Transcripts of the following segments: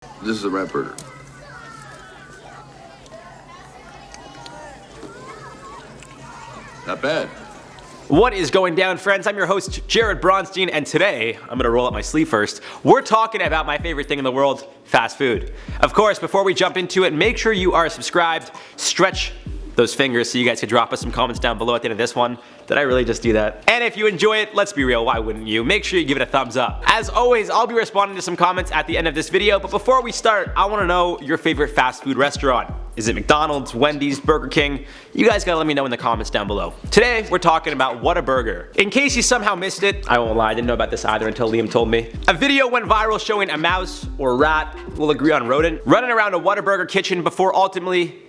This is a rat burger. Not bad. What is going down, friends? I'm your host, Jared Bronstein, and today, I'm gonna roll up my sleeve first, we're talking about my favorite thing in the world, fast food. Of course, before we jump into it, make sure you are subscribed, stretch those fingers so you guys can drop us some comments down below at the end of this one. Did I really just do that? And if you enjoy it, let's be real, why wouldn't you? Make sure you give it a thumbs up. As always, I'll be responding to some comments at the end of this video, but before we start, I wanna know your favorite fast food restaurant. Is it McDonald's, Wendy's, Burger King? You guys gotta let me know in the comments down below. Today, we're talking about Whataburger. In case you somehow missed it, I won't lie, I didn't know about this either until Liam told me. A video went viral showing a mouse, or rat, we'll agree on rodent, running around a Whataburger kitchen before ultimately,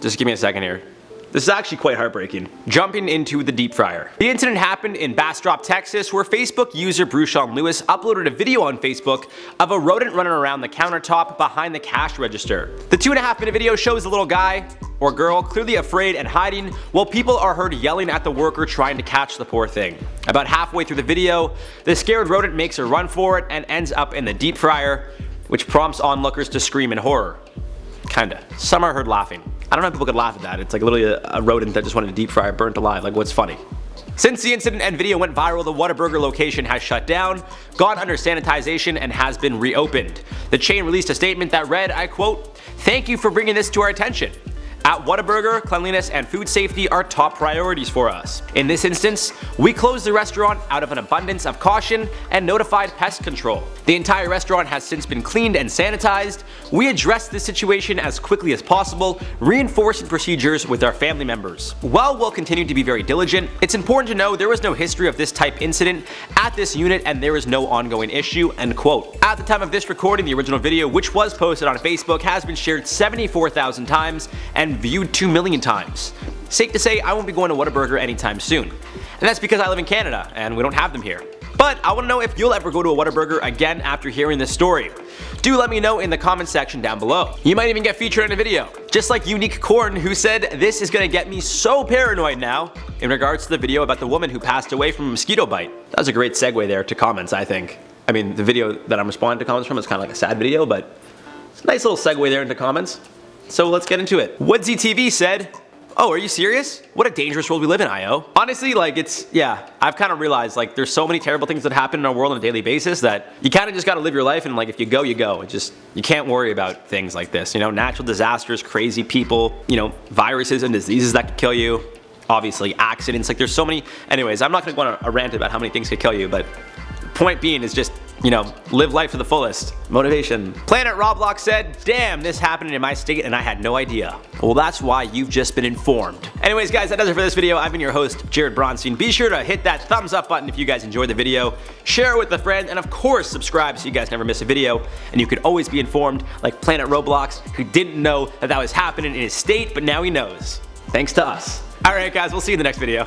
just give me a second here. This is actually quite heartbreaking. Jumping into the deep fryer. The incident happened in Bastrop, Texas, where Facebook user Brushawn Lewis uploaded a video on Facebook of a rodent running around the countertop behind the cash register. The 2.5-minute video shows a little guy or girl clearly afraid and hiding while people are heard yelling at the worker trying to catch the poor thing. About halfway through the video, the scared rodent makes a run for it and ends up in the deep fryer, which prompts onlookers to scream in horror. Kinda. Some are heard laughing. I don't know if people could laugh at that. It's like literally a rodent that just wanted to deep fry burnt alive. Like, what's funny? Since the incident and video went viral, the Whataburger location has shut down, gone under sanitization, and has been reopened. The chain released a statement that read, I quote, "Thank you for bringing this to our attention. At Whataburger, cleanliness and food safety are top priorities for us. In this instance, we closed the restaurant out of an abundance of caution and notified pest control. The entire restaurant has since been cleaned and sanitized. We addressed this situation as quickly as possible, reinforcing procedures with our family members. While we'll continue to be very diligent, it's important to know there was no history of this type incident at this unit and there is no ongoing issue," end quote. At the time of this recording, the original video, which was posted on Facebook, has been shared 74,000 times and viewed 2 million times. Safe to say I won't be going to Whataburger anytime soon. And that's because I live in Canada and we don't have them here. But I want to know if you'll ever go to a Whataburger again after hearing this story. Do let me know in the comment section down below. You might even get featured in a video. Just like Unique Corn, who said, "This is gonna get me so paranoid now," in regards to the video about the woman who passed away from a mosquito bite. That was a great segue there to comments, I think. I mean, the video that I'm responding to comments from is kind of like a sad video, but it's a nice little segue there into comments. So let's get into it. Woodsy TV said, "Oh, are you serious? What a dangerous world we live in, IO." Honestly, like I've kind of realized like there's so many terrible things that happen in our world on a daily basis that you kind of just got to live your life and like if you go, you go. You can't worry about things like this, you know, natural disasters, crazy people, you know, viruses and diseases that could kill you. Obviously accidents, like there's so many. Anyways, I'm not going to go on a rant about how many things could kill you, but point being is just, you know, live life to the fullest. Motivation. Planet Roblox said, "Damn, this happened in my state and I had no idea." Well, that's why you've just been informed. Anyways, guys, that does it for this video. I've been your host, Jared Bronstein. Be sure to hit that thumbs up button if you guys enjoyed the video, share it with a friend, and of course, subscribe so you guys never miss a video. And you could always be informed, like Planet Roblox, who didn't know that was happening in his state, but now he knows. Thanks to us. Alright, guys, we'll see you in the next video.